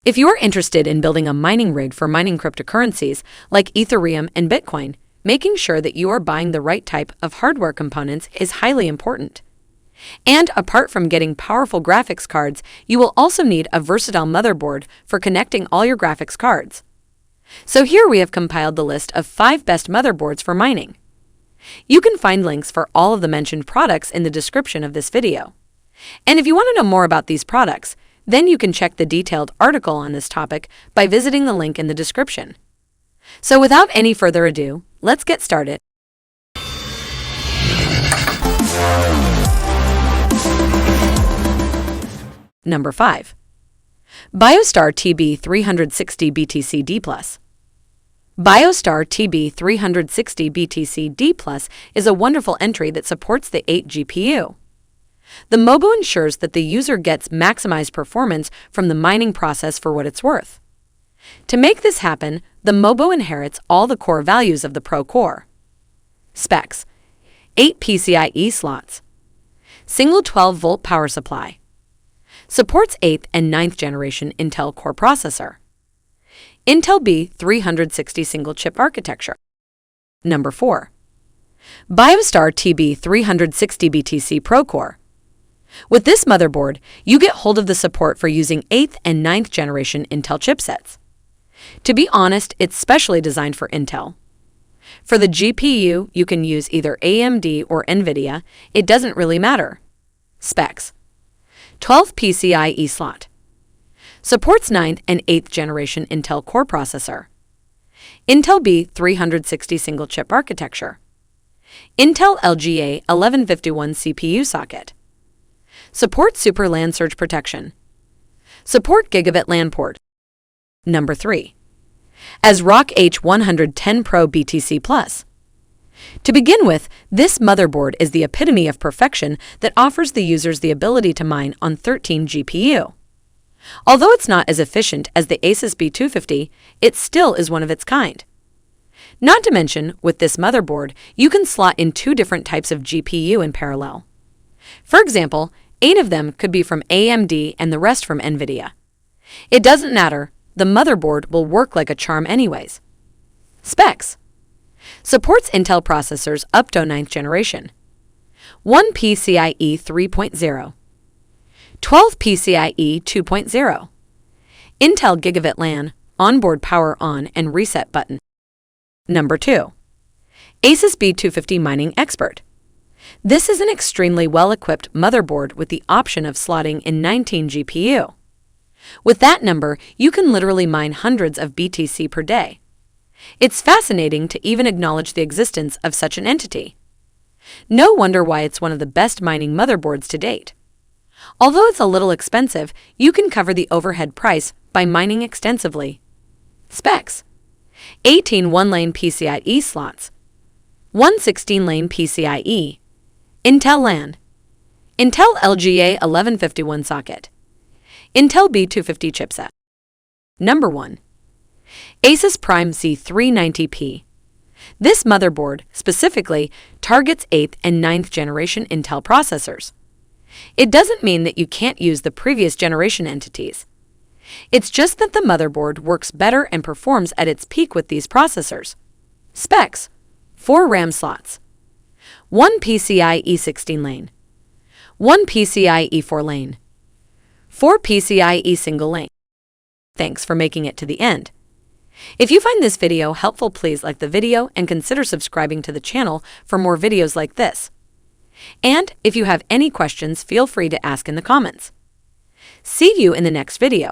If you are interested in building a mining rig for mining cryptocurrencies like Ethereum and Bitcoin, making sure that you are buying the right type of hardware components is highly important. And apart from getting powerful graphics cards, you will also need a versatile motherboard for connecting all your graphics cards. So here we have compiled the list of 5 best motherboards for mining. You can find links for all of the mentioned products in the description of this video. And if you want to know more about these products, then you can check the detailed article on this topic by visiting the link in the description. So without any further ado, let's get started. Number 5. Biostar TB360 BTCD+. Biostar TB360 BTCD+ is a wonderful entry that supports the 8 GPU. The MOBO ensures that the user gets maximized performance from the mining process for what it's worth. To make this happen, the MOBO inherits all the core values of the Procore. Specs: 8 PCIe slots. Single 12-volt power supply. Supports 8th and 9th generation Intel Core processor. Intel B360 single-chip architecture. Number 4. Biostar TB360 BTC Procore. With this motherboard, you get hold of the support for using 8th and 9th generation Intel chipsets. To be honest, it's specially designed for Intel. For the GPU, you can use either AMD or NVIDIA. It doesn't really matter. Specs: 12 PCIe slot. Supports 9th and 8th generation Intel Core processor. Intel B360 single-chip architecture. Intel LGA 1151 CPU socket. Support Super LAN surge protection. Support Gigabit LAN port. Number 3. ASRock H110 Pro BTC+. To begin with, this motherboard is the epitome of perfection that offers the users the ability to mine on 13 GPU. Although it's not as efficient as the ASUS B250, it still is one of its kind. Not to mention, with this motherboard, you can slot in 2 different types of GPU in parallel. For example, 8 of them could be from AMD and the rest from NVIDIA. It doesn't matter, the motherboard will work like a charm anyways. Specs: supports Intel processors up to 9th generation. 1 PCIe 3.0. 12 PCIe 2.0. Intel Gigabit LAN, onboard power on and reset button. Number 2. ASUS B250 Mining Expert. This is an extremely well-equipped motherboard with the option of slotting in 19 GPU. With that number, you can literally mine hundreds of BTC per day. It's fascinating to even acknowledge the existence of such an entity. No wonder why it's one of the best mining motherboards to date. Although it's a little expensive, you can cover the overhead price by mining extensively. Specs: 18 1-lane PCIe slots. 1 16-lane PCIe. Intel LAN. Intel LGA 1151 socket. Intel B250 chipset. Number 1. ASUS Prime C390P. This motherboard specifically targets 8th and 9th generation Intel processors. It doesn't mean that you can't use the previous generation entities. It's just that the motherboard works better and performs at its peak with these processors. Specs: 4 RAM slots. 1 PCIe 16-lane. 1 PCIe 4-lane. 4 PCIe single lane. Thanks for making it to the end. If you find this video helpful, please like the video and consider subscribing to the channel for more videos like this. And if you have any questions, feel free to ask in the comments. See you in the next video.